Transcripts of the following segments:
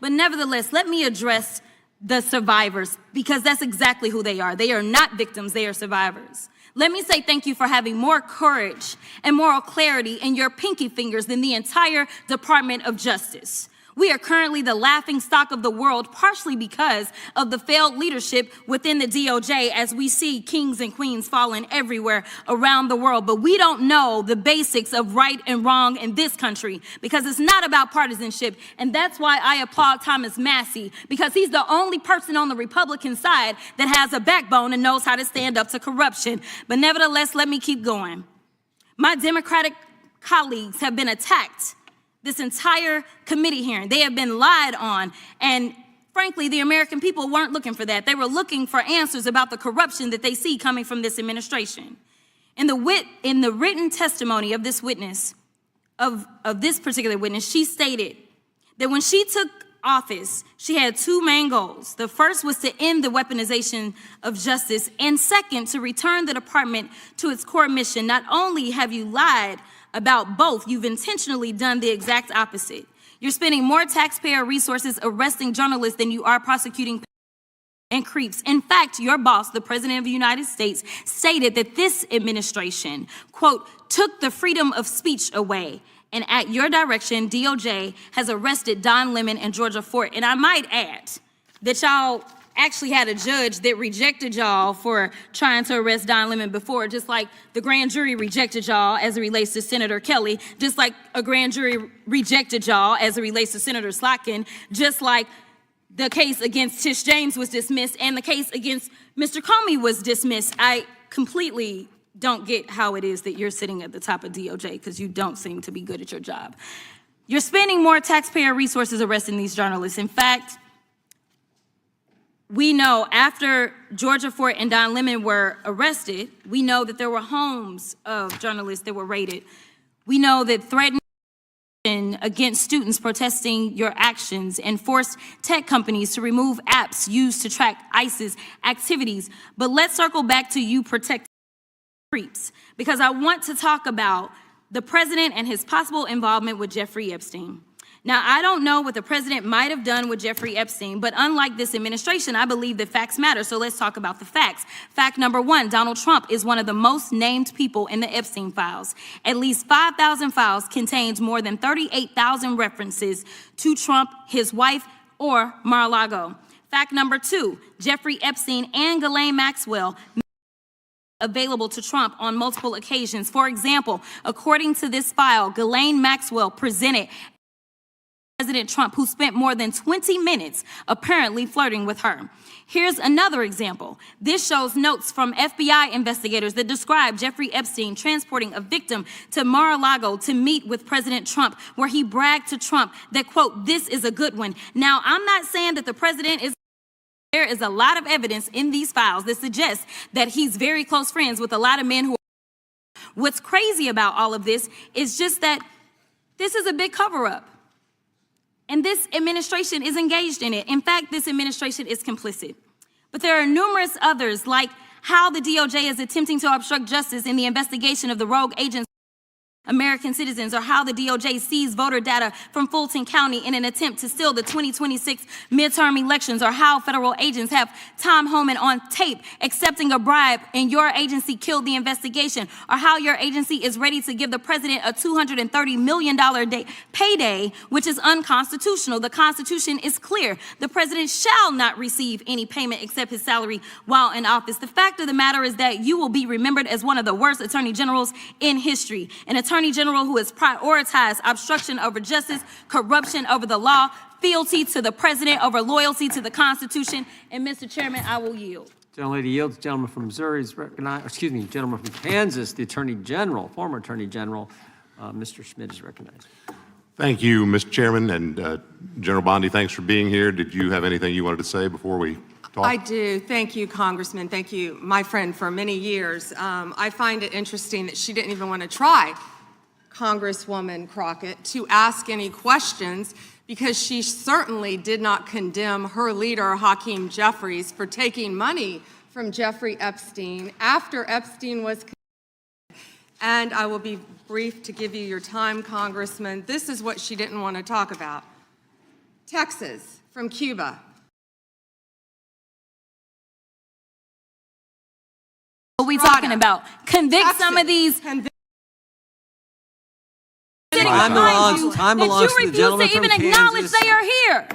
But nevertheless, let me address the survivors, because that's exactly who they are. They are not victims, they are survivors. Let me say thank you for having more courage and moral clarity in your pinky fingers than the entire Department of Justice. We are currently the laughing stock of the world, partially because of the failed leadership within the DOJ, as we see kings and queens falling everywhere around the world. But we don't know the basics of right and wrong in this country, because it's not about partisanship. And that's why I applaud Thomas Massie, because he's the only person on the Republican side that has a backbone and knows how to stand up to corruption. But nevertheless, let me keep going. My Democratic colleagues have been attacked this entire committee hearing. They have been lied on, and frankly, the American people weren't looking for that. They were looking for answers about the corruption that they see coming from this administration. In the written testimony of this witness, of this particular witness, she stated that when she took office, she had two main goals. The first was to end the weaponization of justice, and second, to return the department to its core mission. Not only have you lied about both, you've intentionally done the exact opposite. You're spending more taxpayer resources arresting journalists than you are prosecuting and creeps. In fact, your boss, the President of the United States, stated that this administration, quote, took the freedom of speech away. And at your direction, DOJ has arrested Don Lemon and Georgia Fort. And I might add that y'all actually had a judge that rejected y'all for trying to arrest Don Lemon before, just like the grand jury rejected y'all as it relates to Senator Kelly, just like a grand jury rejected y'all as it relates to Senator Slotkin, just like the case against Tish James was dismissed and the case against Mr. Comey was dismissed. I completely don't get how it is that you're sitting at the top of DOJ, because you don't seem to be good at your job. You're spending more taxpayer resources arresting these journalists. In fact, we know after Georgia Fort and Don Lemon were arrested, we know that there were homes of journalists that were raided. We know that threatening against students protesting your actions and forced tech companies to remove apps used to track ISIS activities. But let's circle back to you protecting creeps, because I want to talk about the president and his possible involvement with Jeffrey Epstein. Now, I don't know what the president might have done with Jeffrey Epstein, but unlike this administration, I believe that facts matter. So let's talk about the facts. Fact number one, Donald Trump is one of the most named people in the Epstein files. At least 5,000 files contains more than 38,000 references to Trump, his wife, or Mar-a-Lago. Fact number two, Jeffrey Epstein and Ghislaine Maxwell available to Trump on multiple occasions. For example, according to this file, Ghislaine Maxwell presented President Trump, who spent more than 20 minutes apparently flirting with her. Here's another example. This shows notes from FBI investigators that describe Jeffrey Epstein transporting a victim to Mar-a-Lago to meet with President Trump, where he bragged to Trump that, quote, this is a good one. Now, I'm not saying that the president is. There is a lot of evidence in these files that suggests that he's very close friends with a lot of men who are. What's crazy about all of this is just that this is a big cover-up. And this administration is engaged in it. In fact, this administration is complicit. But there are numerous others, like how the DOJ is attempting to obstruct justice in the investigation of the rogue agents American citizens, or how the DOJ seized voter data from Fulton County in an attempt to steal the 2026 midterm elections, or how federal agents have Tom Homan on tape accepting a bribe and your agency killed the investigation, or how your agency is ready to give the president a $230 million payday, which is unconstitutional. The Constitution is clear. The president shall not receive any payment except his salary while in office. The fact of the matter is that you will be remembered as one of the worst attorney generals in history. An attorney general who has prioritized obstruction over justice, corruption over the law, fealty to the president over loyalty to the Constitution. And Mr. Chairman, I will yield. Gentlelady yields. Gentleman from Missouri is recognized. Excuse me, gentleman from Kansas, the Attorney General, former Attorney General, Mr. Schmidt is recognized. Thank you, Mr. Chairman, and General Bondi, thanks for being here. Did you have anything you wanted to say before we talk? I do. Thank you, Congressman. Thank you, my friend, for many years. I find it interesting that she didn't even want to try, Congresswoman Crockett, to ask any questions, because she certainly did not condemn her leader, Hakeem Jeffries, for taking money from Jeffrey Epstein after Epstein was convicted. And I will be brief to give you your time, Congressman. This is what she didn't want to talk about. Texas from Cuba. What are we talking about? Convict some of these. Time belongs to the gentleman from That you refuse to even acknowledge Kansas. they are here.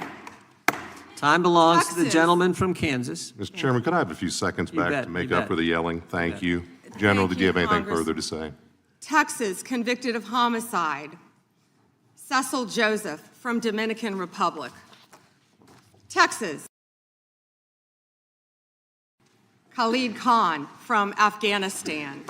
Time belongs to the Texas. gentleman from Kansas. Mr. Chairman, could I have a few seconds You back bet, to make you up bet. for the yelling? Thank you. General, did you have anything Congress. further to say? Texas, convicted of homicide. Cecil Joseph from Dominican Republic. Texas, Khalid Khan from Afghanistan.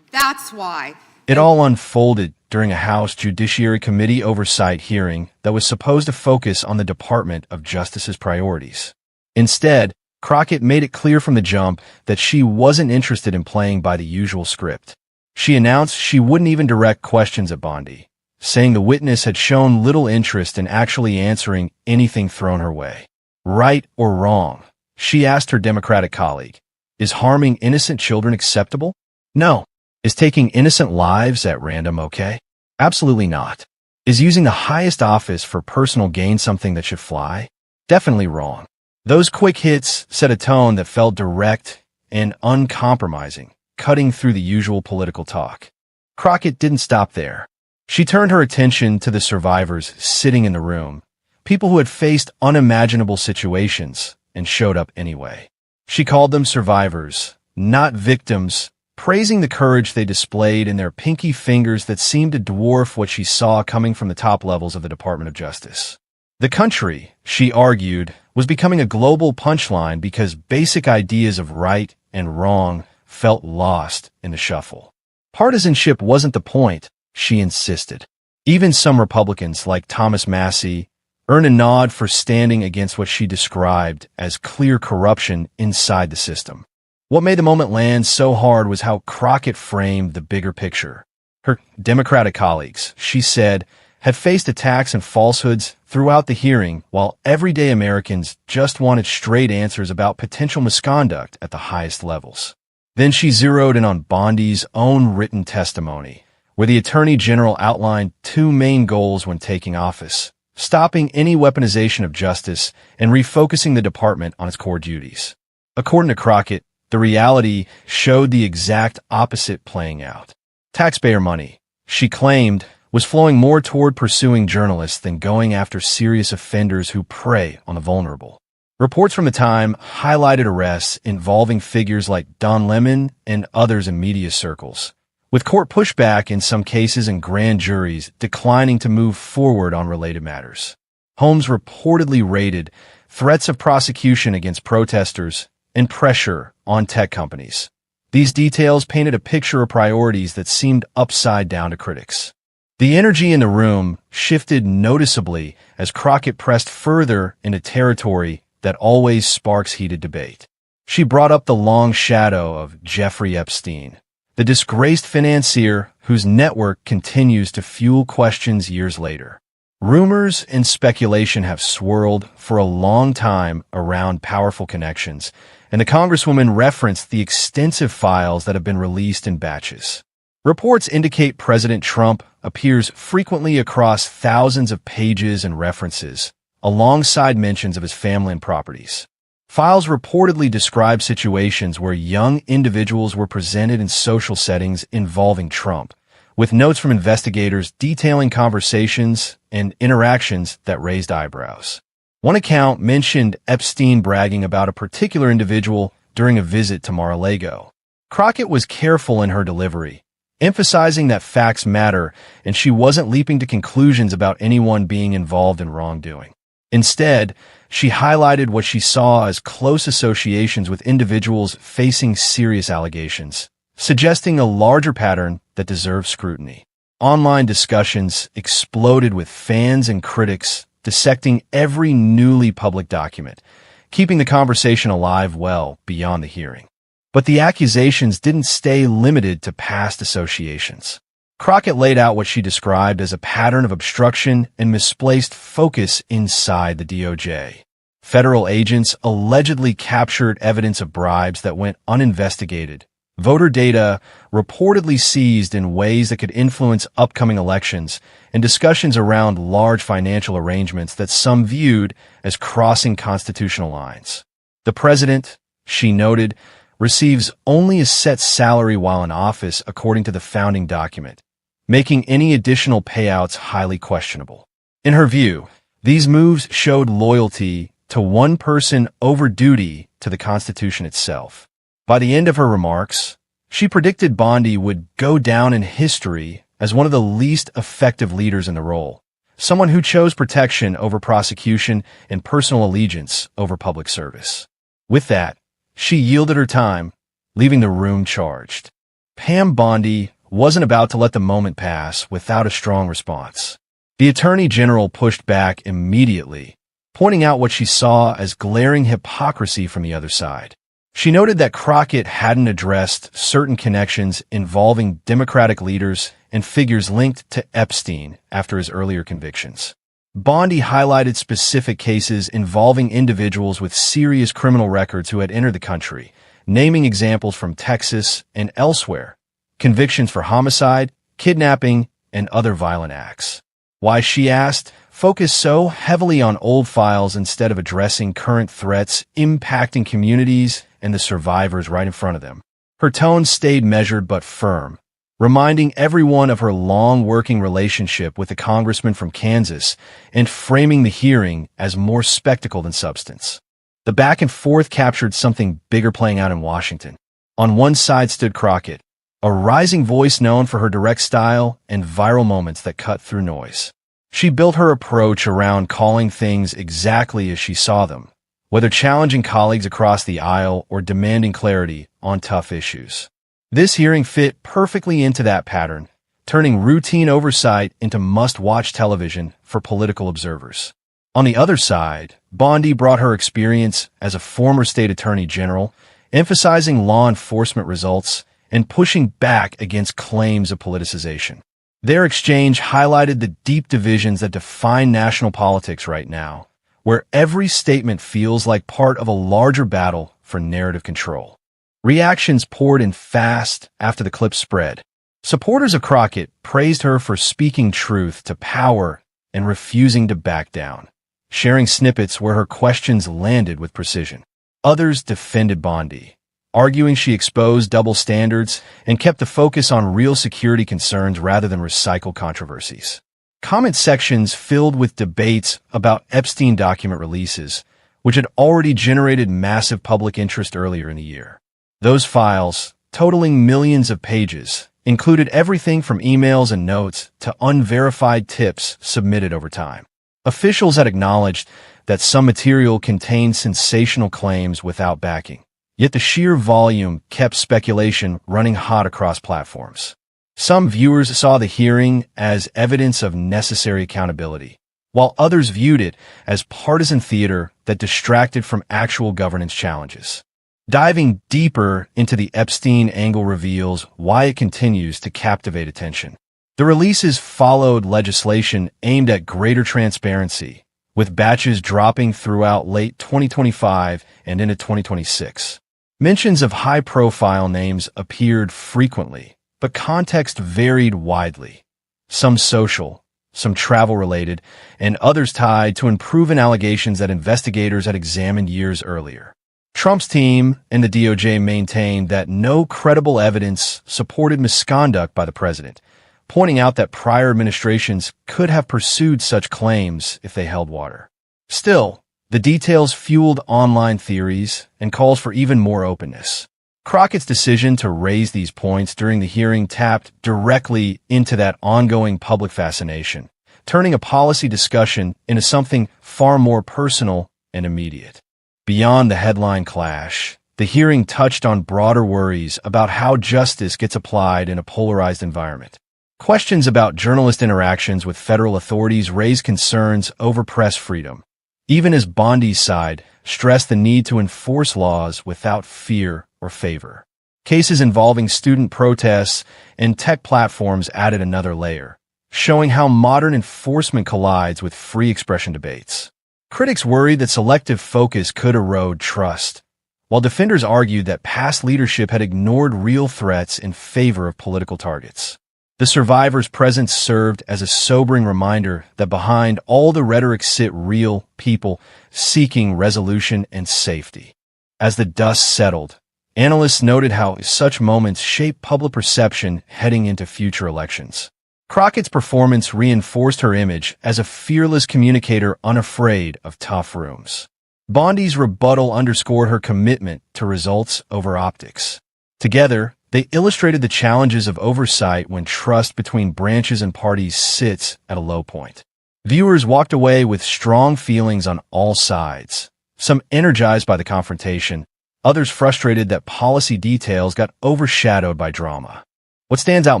That's why. It all unfolded during a House Judiciary Committee oversight hearing that was supposed to focus on the Department of Justice's priorities. Instead, Crockett made it clear from the jump that she wasn't interested in playing by the usual script. She announced she wouldn't even direct questions at Bondi, saying the witness had shown little interest in actually answering anything thrown her way. Right or wrong, she asked her Democratic colleague, is harming innocent children acceptable? No. Is taking innocent lives at random okay? Absolutely not. Is using the highest office for personal gain something that should fly? Definitely wrong. Those quick hits set a tone that felt direct and uncompromising, cutting through the usual political talk. Crockett didn't stop there. She turned her attention to the survivors sitting in the room, people who had faced unimaginable situations and showed up anyway. She called them survivors, not victims, praising the courage they displayed in their pinky fingers that seemed to dwarf what she saw coming from the top levels of the Department of Justice. The country, she argued, was becoming a global punchline because basic ideas of right and wrong felt lost in the shuffle. Partisanship wasn't the point, she insisted. Even some Republicans, like Thomas Massie, earned a nod for standing against what she described as clear corruption inside the system. What made the moment land so hard was how Crockett framed the bigger picture. Her Democratic colleagues, she said, had faced attacks and falsehoods throughout the hearing, while everyday Americans just wanted straight answers about potential misconduct at the highest levels. Then she zeroed in on Bondi's own written testimony, where the Attorney General outlined two main goals when taking office: stopping any weaponization of justice and refocusing the department on its core duties. According to Crockett, the reality showed the exact opposite playing out. Taxpayer money, she claimed, was flowing more toward pursuing journalists than going after serious offenders who prey on the vulnerable. Reports from the time highlighted arrests involving figures like Don Lemon and others in media circles, with court pushback in some cases and grand juries declining to move forward on related matters. Homes reportedly raided, threats of prosecution against protesters, and pressure on tech companies. These details painted a picture of priorities that seemed upside down to critics. The energy in the room shifted noticeably as Crockett pressed further into territory that always sparks heated debate. She brought up the long shadow of Jeffrey Epstein, the disgraced financier whose network continues to fuel questions years later. Rumors and speculation have swirled for a long time around powerful connections, and the Congresswoman referenced the extensive files that have been released in batches. Reports indicate President Trump appears frequently across thousands of pages and references, alongside mentions of his family and properties. Files reportedly describe situations where young individuals were presented in social settings involving Trump, with notes from investigators detailing conversations and interactions that raised eyebrows. One account mentioned Epstein bragging about a particular individual during a visit to Mar-a-Lago. Crockett was careful in her delivery, emphasizing that facts matter and she wasn't leaping to conclusions about anyone being involved in wrongdoing. Instead, she highlighted what she saw as close associations with individuals facing serious allegations, suggesting a larger pattern that deserves scrutiny. Online discussions exploded with fans and critics dissecting every newly public document, keeping the conversation alive well beyond the hearing. But the accusations didn't stay limited to past associations. Crockett laid out what she described as a pattern of obstruction and misplaced focus inside the DOJ. Federal agents allegedly captured evidence of bribes that went uninvestigated, voter data reportedly seized in ways that could influence upcoming elections, and discussions around large financial arrangements that some viewed as crossing constitutional lines. The president, she noted, receives only a set salary while in office according to the founding document, making any additional payouts highly questionable. In her view, these moves showed loyalty to one person over duty to the Constitution itself. By the end of her remarks, she predicted Bondi would go down in history as one of the least effective leaders in the role, someone who chose protection over prosecution and personal allegiance over public service. With that, she yielded her time, leaving the room charged. Pam Bondi wasn't about to let the moment pass without a strong response. The Attorney General pushed back immediately, pointing out what she saw as glaring hypocrisy from the other side. She noted that Crockett hadn't addressed certain connections involving Democratic leaders and figures linked to Epstein after his earlier convictions. Bondi highlighted specific cases involving individuals with serious criminal records who had entered the country, naming examples from Texas and elsewhere, convictions for homicide, kidnapping, and other violent acts. Why, she asked, focus so heavily on old files instead of addressing current threats impacting communities and the survivors right in front of them. Her tone stayed measured but firm, reminding everyone of her long working relationship with the congressman from Kansas and framing the hearing as more spectacle than substance. The back and forth captured something bigger playing out in Washington. On one side stood Crockett, a rising voice known for her direct style and viral moments that cut through noise. She built her approach around calling things exactly as she saw them, whether challenging colleagues across the aisle or demanding clarity on tough issues. This hearing fit perfectly into that pattern, turning routine oversight into must-watch television for political observers. On the other side, Bondi brought her experience as a former state attorney general, emphasizing law enforcement results and pushing back against claims of politicization. Their exchange highlighted the deep divisions that define national politics right now, where every statement feels like part of a larger battle for narrative control. Reactions poured in fast after the clip spread. Supporters of Crockett praised her for speaking truth to power and refusing to back down, sharing snippets where her questions landed with precision. Others defended Bondi, arguing she exposed double standards and kept the focus on real security concerns rather than recycled controversies. Comment sections filled with debates about Epstein document releases, which had already generated massive public interest earlier in the year. Those files, totaling millions of pages, included everything from emails and notes to unverified tips submitted over time. Officials had acknowledged that some material contained sensational claims without backing, yet the sheer volume kept speculation running hot across platforms. Some viewers saw the hearing as evidence of necessary accountability, while others viewed it as partisan theater that distracted from actual governance challenges. Diving deeper into the Epstein angle reveals why it continues to captivate attention. The releases followed legislation aimed at greater transparency, with batches dropping throughout late 2025 and into 2026. Mentions of high-profile names appeared frequently, but context varied widely. Some social, some travel-related, and others tied to unproven allegations that investigators had examined years earlier. Trump's team and the DOJ maintained that no credible evidence supported misconduct by the president, pointing out that prior administrations could have pursued such claims if they held water. Still, the details fueled online theories and calls for even more openness. Crockett's decision to raise these points during the hearing tapped directly into that ongoing public fascination, turning a policy discussion into something far more personal and immediate. Beyond the headline clash, the hearing touched on broader worries about how justice gets applied in a polarized environment. Questions about journalist interactions with federal authorities raised concerns over press freedom, even as Bondi's side stressed the need to enforce laws without fear or favor. Cases involving student protests and tech platforms added another layer, showing how modern enforcement collides with free expression debates. Critics worried that selective focus could erode trust, while defenders argued that past leadership had ignored real threats in favor of political targets. The survivors' presence served as a sobering reminder that behind all the rhetoric sit real people seeking resolution and safety. As the dust settled, analysts noted how such moments shape public perception heading into future elections. Crockett's performance reinforced her image as a fearless communicator unafraid of tough rooms. Bondi's rebuttal underscored her commitment to results over optics. Together, they illustrated the challenges of oversight when trust between branches and parties sits at a low point. Viewers walked away with strong feelings on all sides, some energized by the confrontation, others frustrated that policy details got overshadowed by drama. What stands out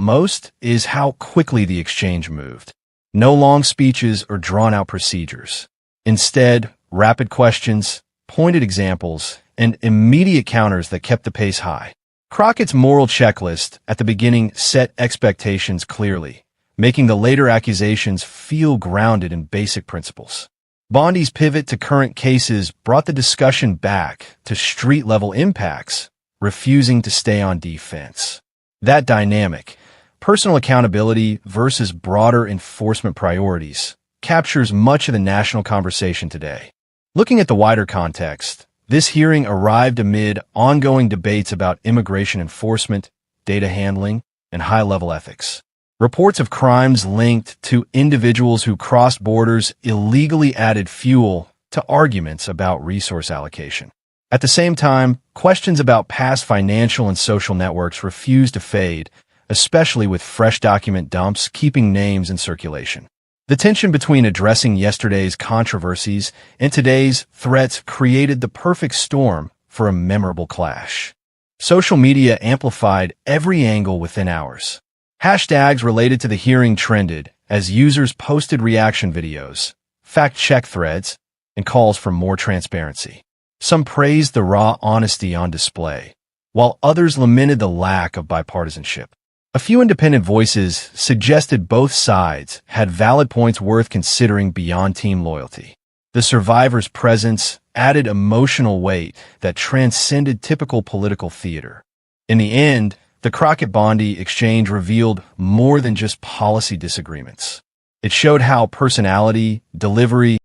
most is how quickly the exchange moved. No long speeches or drawn-out procedures. Instead, rapid questions, pointed examples, and immediate counters that kept the pace high. Crockett's moral checklist at the beginning set expectations clearly, making the later accusations feel grounded in basic principles. Bondi's pivot to current cases brought the discussion back to street-level impacts, refusing to stay on defense. That dynamic, personal accountability versus broader enforcement priorities, captures much of the national conversation today. Looking at the wider context, this hearing arrived amid ongoing debates about immigration enforcement, data handling, and high-level ethics. Reports of crimes linked to individuals who crossed borders illegally added fuel to arguments about resource allocation. At the same time, questions about past financial and social networks refused to fade, especially with fresh document dumps keeping names in circulation. The tension between addressing yesterday's controversies and today's threats created the perfect storm for a memorable clash. Social media amplified every angle within hours. Hashtags related to the hearing trended as users posted reaction videos, fact-check threads, and calls for more transparency. Some praised the raw honesty on display, while others lamented the lack of bipartisanship. A few independent voices suggested both sides had valid points worth considering beyond team loyalty. The survivors' presence added emotional weight that transcended typical political theater. In the end, the Crockett-Bondi exchange revealed more than just policy disagreements. It showed how personality, delivery,